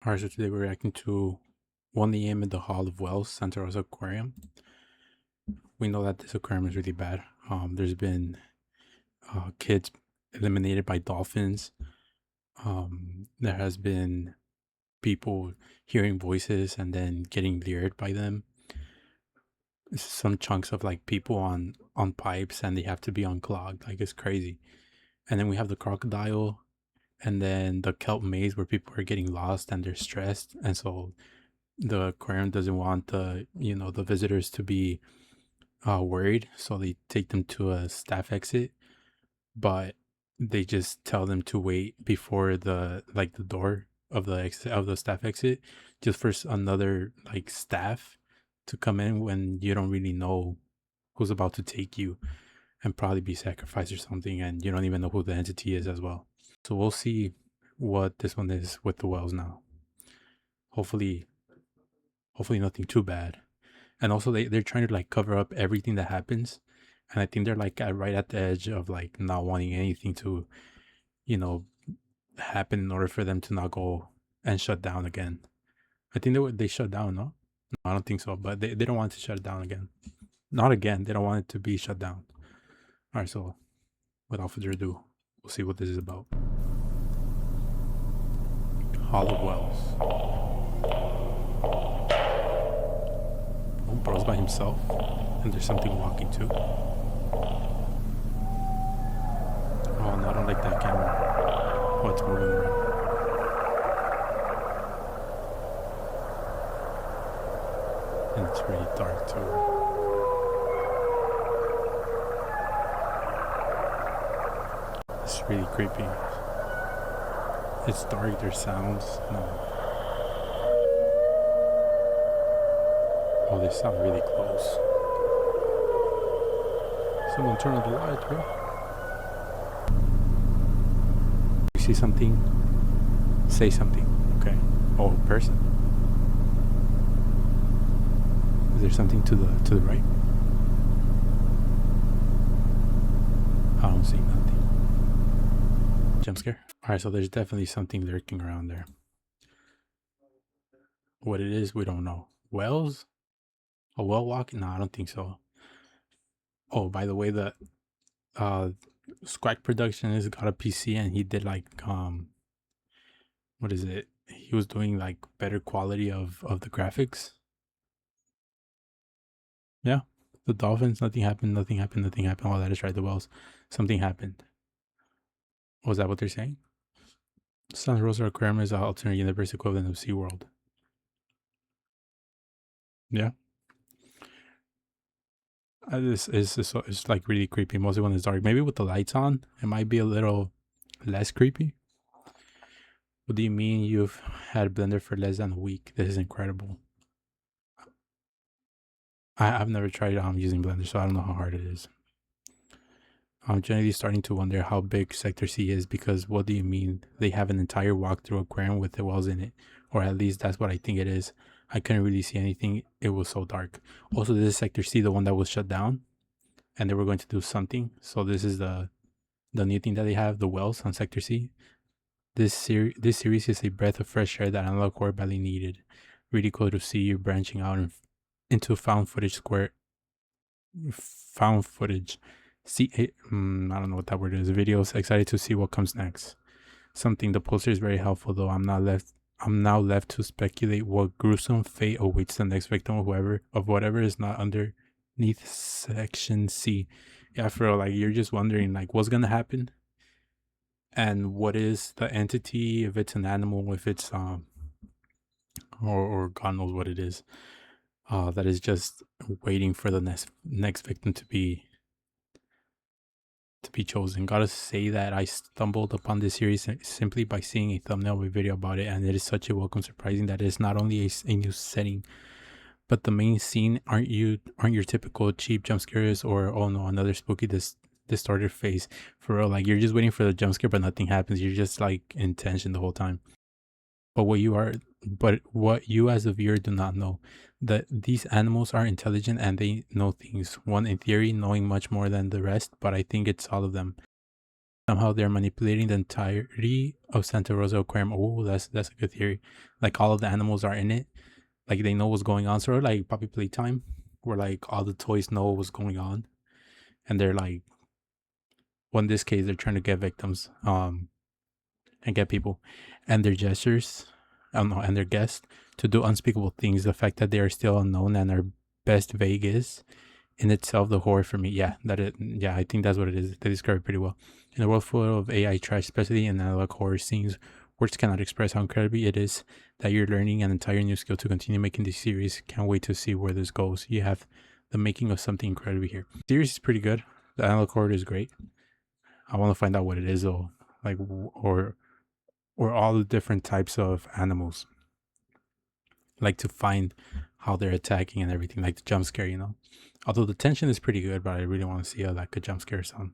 Alright, so today we're reacting to 1 a.m. in the Hall of Wells, Santa Rosa Aquarium. We know that this aquarium is really bad. There's been kids eliminated by dolphins. There has been people hearing voices and then getting lured by them. Some chunks of like people on pipes and they have to be unclogged. Like, it's crazy. And then we have the crocodile, and then the kelp maze where people are getting lost and they're stressed, and so the aquarium doesn't want the visitors to be worried, so they take them to a staff exit, but they just tell them to wait before the door of the exit of the staff exit, just for another like staff to come in when you don't really know who's about to take you and probably be sacrificed or something, and you don't even know who the entity is as well. So we'll see what this one is with the wells now. Hopefully, nothing too bad. And also they're trying to like cover up everything that happens, and I think they're like right at the edge of like not wanting anything to you know happen in order for them to not go and shut down again. I think they shut down. No, I don't think so, but they don't want to shut it down again. Not again. They don't want it to be shut down. All right, so without further ado, we'll see what this is about. Hollow Wells. Oh, bro's by himself, and there's something walking too. Oh no, I don't like that camera. Oh, it's moving around. And it's really dark too. It's really creepy. It's dark, there's sounds. No. Oh, they sound really close. Someone turn on the light, bro. You see something? Say something, okay? Oh, person. Is there something to the right? I don't see nothing. Jump scare? Alright, so there's definitely something lurking around there. What it is, we don't know. Wells? A well walking? No, I don't think so. Oh, by the way, the Squak production has got a PC, and he did like what is it? He was doing like better quality of the graphics. Yeah. The dolphins, nothing happened, nothing happened, nothing happened. Oh, that is right. The wells, something happened. Was that what they're saying? Santa Rosa Aquarium is an alternate universe equivalent of SeaWorld. Yeah. This is it's like really creepy, mostly when it's dark. Maybe with the lights on, it might be a little less creepy. What do you mean you've had Blender for less than a week? This is incredible. I've never tried using Blender, so I don't know how hard it is. I'm generally starting to wonder how big Sector C is, because what do you mean they have an entire walkthrough aquarium with the wells in it? Or at least that's what I think it is. I couldn't really see anything. It was so dark. Also, this is Sector C, the one that was shut down, and they were going to do something. So this is the new thing that they have, the wells on Sector C. This series is a breath of fresh air that Analog Core badly needed. Really cool to see you branching out into found footage. See, I don't know what that word is. Videos. Excited to see what comes next. Something. The poster is very helpful, though. I'm now left to speculate what gruesome fate awaits the next victim of whatever is not underneath section C. Yeah, for real, like, you're just wondering like what's gonna happen, and what is the entity, if it's an animal, if it's or God knows what it is, that is just waiting for the next victim to be chosen. Gotta say that I stumbled upon this series simply by seeing a thumbnail with video about it, and it is such a welcome surprising that it's not only a new setting, but the main scene aren't your typical cheap jump scares or oh no, another spooky distorted face. For real, like, you're just waiting for the jump scare but nothing happens. You're just like in tension the whole time. But what you as a viewer do not know, that these animals are intelligent and they know things. One, in theory, knowing much more than the rest, but I think it's all of them. Somehow they're manipulating the entirety of Santa Rosa Aquarium. Oh, that's a good theory. Like all of the animals are in it. Like they know what's going on. Sort of like Puppy Playtime, where like all the toys know what's going on, and they're like, well, in this case, they're trying to get victims, and get people, and their gestures, I don't know, and their guests to do unspeakable things. The fact that they are still unknown and are best vague is in itself the horror for me. Yeah, I think that's what it is. They describe it pretty well. In a world full of AI trash, especially in analog horror scenes, words cannot express how incredibly it is that you're learning an entire new skill to continue making this series. Can't wait to see where this goes. You have the making of something incredible here. The series is pretty good. The analog horror is great. I want to find out what it is though, like or all the different types of animals, like to find how they're attacking and everything, like the jump scare. Although the tension is pretty good, but I really want to see how that could jump scare some.